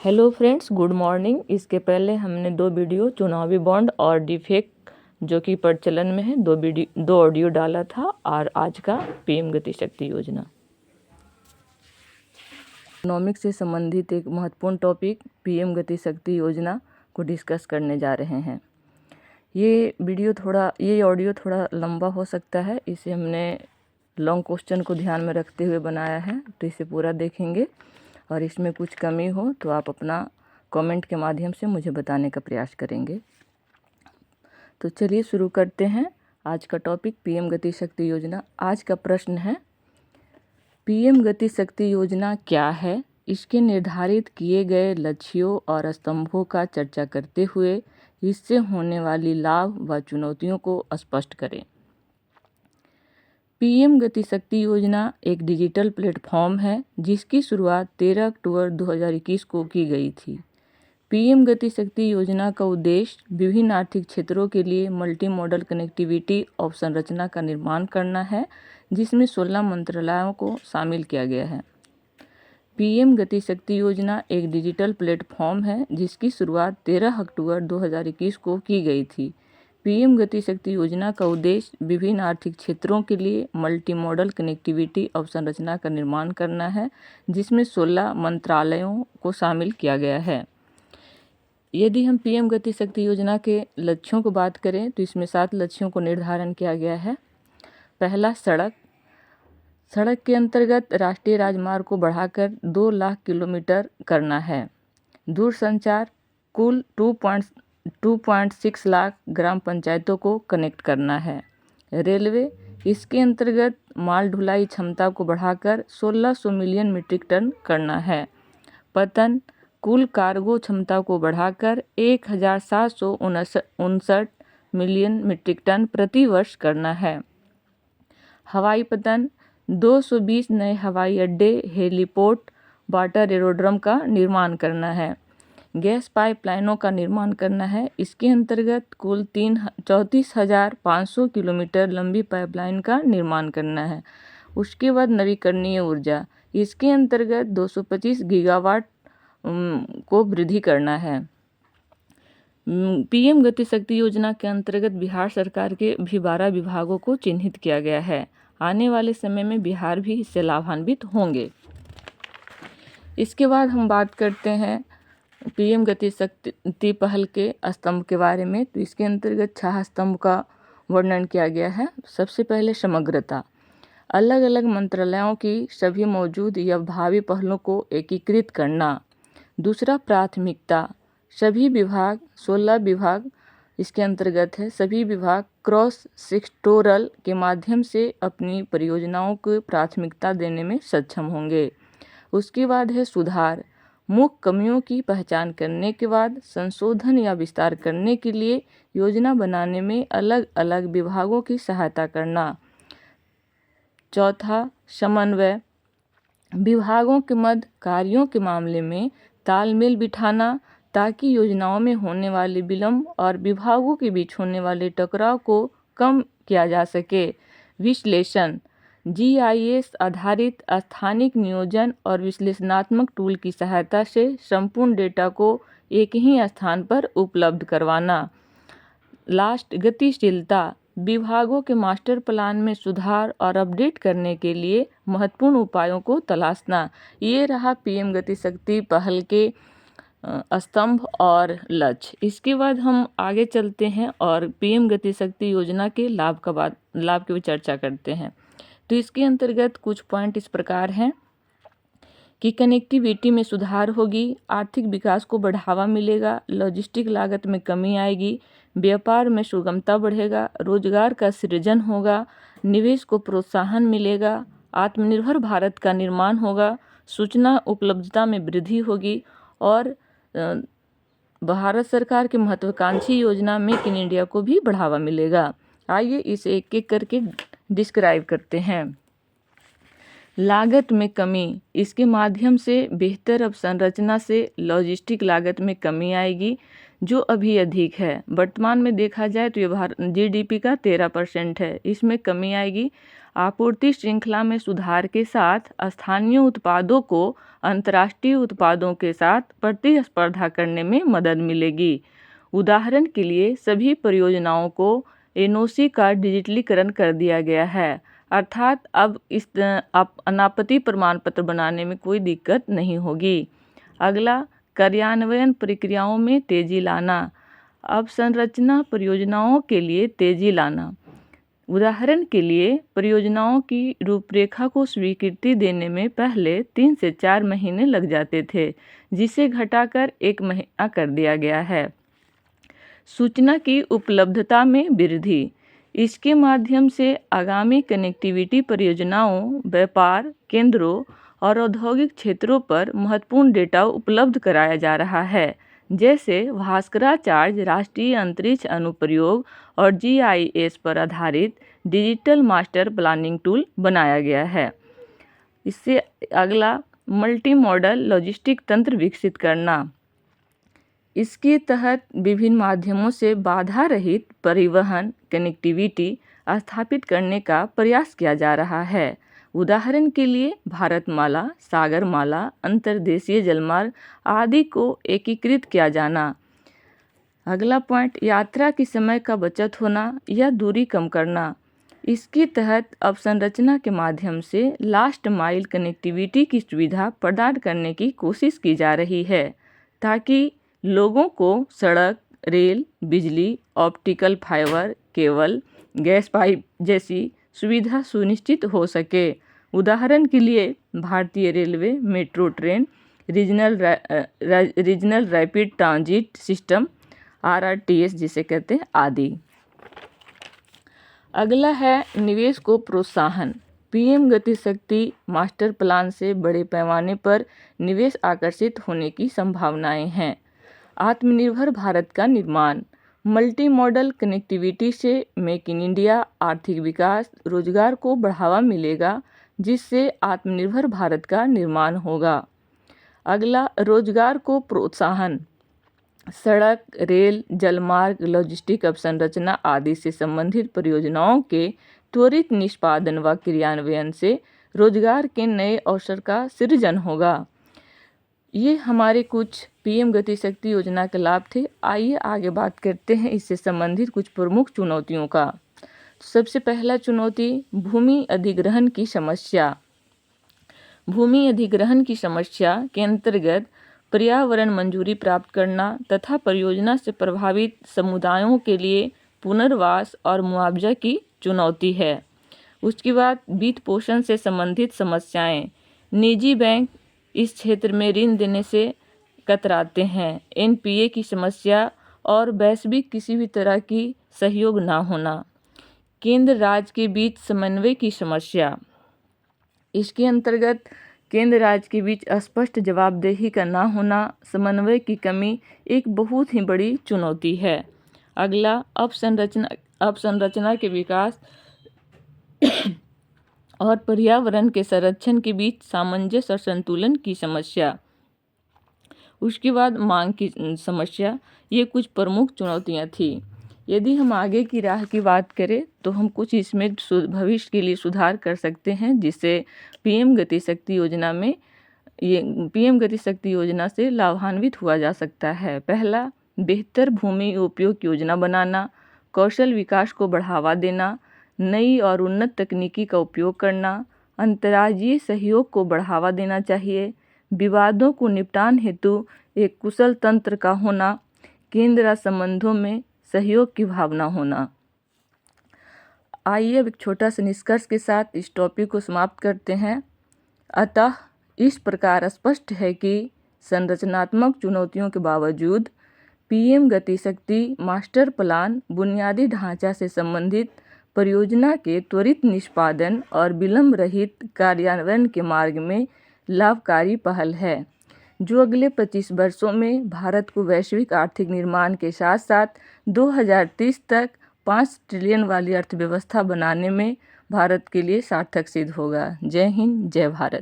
Hello friends, good morning. इसके पहले हमने दो वीडियो चुनावी बॉन्ड और डिफेक्ट जो कि प्रचलन में है दो ऑडियो डाला था, और आज का पीएम गति शक्ति योजना इकोनॉमिक्स से संबंधित एक महत्वपूर्ण टॉपिक पीएम गति शक्ति योजना को डिस्कस करने जा रहे हैं। ये ऑडियो थोड़ा लंबा हो सकता है, इसे हमने लॉन्ग क्वेश्चन को ध्यान में रखते हुए बनाया है, तो इसे पूरा देखेंगे और इसमें कुछ कमी हो तो आप अपना कमेंट के माध्यम से मुझे बताने का प्रयास करेंगे। तो चलिए शुरू करते हैं आज का टॉपिक पीएम गति शक्ति योजना। आज का प्रश्न है, पीएम गति शक्ति योजना क्या है? इसके निर्धारित किए गए लक्ष्यों और स्तंभों का चर्चा करते हुए इससे होने वाली लाभ व चुनौतियों को स्पष्ट करें। पीएम गति शक्ति योजना एक डिजिटल प्लेटफॉर्म है जिसकी शुरुआत 13 अक्टूबर 2021 को की गई थी। पीएम गति शक्ति योजना का उद्देश्य विभिन्न आर्थिक क्षेत्रों के लिए मल्टी मॉडल कनेक्टिविटी अवसंरचना का निर्माण करना है, जिसमें 16 मंत्रालयों को शामिल किया गया है। पीएम गति शक्ति योजना एक डिजिटल प्लेटफॉर्म है जिसकी शुरुआत 13 अक्टूबर 2021 को की गई थी। पीएम गति शक्ति योजना का उद्देश्य विभिन्न आर्थिक क्षेत्रों के लिए मल्टी मॉडल कनेक्टिविटी अवसंरचना का निर्माण करना है, जिसमें 16 मंत्रालयों को शामिल किया गया है। यदि हम पीएम गति शक्ति योजना के लक्ष्यों को बात करें तो इसमें 7 लक्ष्यों को निर्धारण किया गया है। पहला, सड़क के अंतर्गत राष्ट्रीय राजमार्ग को बढ़ाकर 2 लाख किलोमीटर करना है। दूरसंचार, कुल 2.6 लाख ग्राम पंचायतों को कनेक्ट करना है। रेलवे, इसके अंतर्गत माल ढुलाई क्षमता को बढ़ाकर 1600 मिलियन मीट्रिक टन करना है। पतन, कुल कार्गो क्षमता को बढ़ाकर 1759 मिलियन मीट्रिक टन प्रति वर्ष करना है। हवाई पतन, 220 नए हवाई अड्डे, हेलीपोर्ट, वाटर एरोड्रम का निर्माण करना है। गैस पाइपलाइनों का निर्माण करना है। इसके अंतर्गत कुल 34,500 किलोमीटर लंबी पाइपलाइन का निर्माण करना है। उसके बाद नवीकरणीय ऊर्जा, इसके अंतर्गत 225 गीगावाट को वृद्धि करना है। पीएम गति शक्ति योजना के अंतर्गत बिहार सरकार के भी 12 विभागों को चिन्हित किया गया है। आने वाले समय में बिहार भी इससे लाभान्वित होंगे। इसके बाद हम बात करते हैं पीएम गति शक्ति पहल के स्तंभ के बारे में। तो इसके अंतर्गत 6 स्तंभ का वर्णन किया गया है। सबसे पहले समग्रता, अलग अलग मंत्रालयों की सभी मौजूद या भावी पहलों को एकीकृत करना। दूसरा, प्राथमिकता, सभी विभाग, 16 विभाग इसके अंतर्गत है, सभी विभाग क्रॉस सेक्टोरल के माध्यम से अपनी परियोजनाओं को प्राथमिकता देने में सक्षम होंगे। उसके बाद है सुधार, मुख्य कमियों की पहचान करने के बाद संशोधन या विस्तार करने के लिए योजना बनाने में अलग अलग विभागों की सहायता करना। चौथा, समन्वय, विभागों के मध्य कार्यों के मामले में तालमेल बिठाना ताकि योजनाओं में होने वाले विलंब और विभागों के बीच होने वाले टकराव को कम किया जा सके। विश्लेषण, जीआईएस आधारित स्थानिक नियोजन और विश्लेषणात्मक टूल की सहायता से संपूर्ण डेटा को एक ही स्थान पर उपलब्ध करवाना। लास्ट, गतिशीलता, विभागों के मास्टर प्लान में सुधार और अपडेट करने के लिए महत्वपूर्ण उपायों को तलाशना। ये रहा पीएम गति शक्ति पहल के स्तंभ और लक्ष्य। इसके बाद हम आगे चलते हैं और पीएम गति शक्ति योजना के लाभ की चर्चा करते हैं। तो इसके अंतर्गत कुछ पॉइंट इस प्रकार हैं कि कनेक्टिविटी में सुधार होगी, आर्थिक विकास को बढ़ावा मिलेगा, लॉजिस्टिक लागत में कमी आएगी, व्यापार में सुगमता बढ़ेगा, रोजगार का सृजन होगा, निवेश को प्रोत्साहन मिलेगा, आत्मनिर्भर भारत का निर्माण होगा, सूचना उपलब्धता में वृद्धि होगी और भारत सरकार की महत्वाकांक्षी योजना मेक इन इंडिया को भी बढ़ावा मिलेगा। आइए इसे एक एक करके डिस्क्राइब करते हैं। लागत में कमी, इसके माध्यम से बेहतर अवसंरचना से लॉजिस्टिक लागत में कमी आएगी जो अभी अधिक है। वर्तमान में देखा जाए तो ये जीडीपी का 13% है, इसमें कमी आएगी। आपूर्ति श्रृंखला में सुधार के साथ स्थानीय उत्पादों को अंतर्राष्ट्रीय उत्पादों के साथ प्रतिस्पर्धा करने में मदद मिलेगी। उदाहरण के लिए सभी परियोजनाओं को एनओसी का डिजिटलीकरण कर दिया गया है, अर्थात अब अनापत्ति प्रमाण पत्र बनाने में कोई दिक्कत नहीं होगी। अगला, कार्यान्वयन प्रक्रियाओं में तेजी लाना। अवसंरचना परियोजनाओं के लिए तेजी लाना। उदाहरण के लिए परियोजनाओं की रूपरेखा को स्वीकृति देने में पहले 3 से 4 महीने लग जाते थे, जिसे घटाकर 1 महीना कर दिया गया है। सूचना की उपलब्धता में वृद्धि। इसके माध्यम से आगामी कनेक्टिविटी परियोजनाओं, व्यापार केंद्रों और औद्योगिक क्षेत्रों पर महत्वपूर्ण डेटा उपलब्ध कराया जा रहा है, जैसे भास्कराचार्य राष्ट्रीय अंतरिक्ष अनुप्रयोग और GIS पर आधारित डिजिटल मास्टर प्लानिंग टूल बनाया गया है। इससे अगला, मल्टी मॉडल लॉजिस्टिक तंत्र विकसित करना। इसके तहत विभिन्न माध्यमों से बाधा रहित परिवहन कनेक्टिविटी स्थापित करने का प्रयास किया जा रहा है। उदाहरण के लिए भारतमाला, सागरमाला, अंतर्देशीय जलमार्ग आदि को एकीकृत किया जाना। अगला पॉइंट, यात्रा के समय का बचत होना या दूरी कम करना। इसके तहत अवसंरचना के माध्यम से लास्ट माइल कनेक्टिविटी की सुविधा प्रदान करने की कोशिश की जा रही है, ताकि लोगों को सड़क, रेल, बिजली, optical fibre, cable, gas pipe जैसी सुविधा सुनिश्चित हो सके। उदाहरण के लिए भारतीय railway metro train, regional rapid transit system RRTS जिसे कहते हैं आदि। अगला है निवेश को प्रोत्साहन। PM गति शक्ति मास्टर प्लान से बड़े पैमाने पर निवेश आकर्षित होने की संभावनाएं हैं। आत्मनिर्भर भारत का निर्माण। मल्टी मॉडल कनेक्टिविटी से मेक इन इंडिया, आर्थिक विकास, रोजगार को बढ़ावा मिलेगा, जिससे आत्मनिर्भर भारत का निर्माण होगा। अगला, रोजगार को प्रोत्साहन। सड़क, रेल, जलमार्ग, लॉजिस्टिक अवसंरचना आदि से संबंधित परियोजनाओं के त्वरित निष्पादन व क्रियान्वयन से रोजगार के नए अवसर का सृजन होगा। ये हमारे कुछ PM गति शक्ति योजना के लाभ थे। आइए आगे बात करते हैं इससे संबंधित कुछ प्रमुख चुनौतियों का। सबसे पहला चुनौती, भूमि अधिग्रहण की समस्या। भूमि अधिग्रहण की समस्या के अंतर्गत पर्यावरण मंजूरी प्राप्त करना तथा परियोजना से प्रभावित समुदायों के लिए पुनर्वास और मुआवजा की चुनौती है। उसके बाद वित्त पोषण से संबंधित समस्याएं। निजी बैंक इस क्षेत्र में ऋण देने से कतराते हैं। NPA की समस्या और वैश्विक किसी भी तरह की सहयोग ना होना। केंद्र राज्य के बीच समन्वय की समस्या। इसके अंतर्गत केंद्र राज्य के बीच स्पष्ट जवाबदेही का ना होना, समन्वय की कमी एक बहुत ही बड़ी चुनौती है। अगला, अवसंरचना के विकास और पर्यावरण के संरक्षण के बीच सामंजस्य और संतुलन की समस्या। उसके बाद मांग की समस्या। ये कुछ प्रमुख चुनौतियां थी। यदि हम आगे की राह की बात करें तो हम कुछ इसमें भविष्य के लिए सुधार कर सकते हैं, जिससे PM गति शक्ति योजना में PM गति शक्ति योजना से लाभान्वित हुआ जा सकता है। पहला, बेहतर भूमि उपयोग योजना बनाना, कौशल विकास को बढ़ावा देना, नई और उन्नत तकनीकी का उपयोग करना, अंतर्राज्यीय सहयोग को बढ़ावा देना चाहिए, विवादों को निपटान हेतु एक कुशल तंत्र का होना, केंद्र संबंधों में सहयोग की भावना होना। आइए अब एक छोटा सा निष्कर्ष के साथ इस टॉपिक को समाप्त करते हैं। अतः इस प्रकार स्पष्ट है कि संरचनात्मक चुनौतियों के बावजूद PM गति शक्ति मास्टर प्लान बुनियादी ढांचा से संबंधित परियोजना के त्वरित निष्पादन और विलंब रहित कार्यान्वयन के मार्ग में लाभकारी पहल है, जो अगले 25 वर्षों में भारत को वैश्विक आर्थिक निर्माण के साथ साथ 2030 तक 5 ट्रिलियन वाली अर्थव्यवस्था बनाने में भारत के लिए सार्थक सिद्ध होगा। जय हिंद, जय भारत।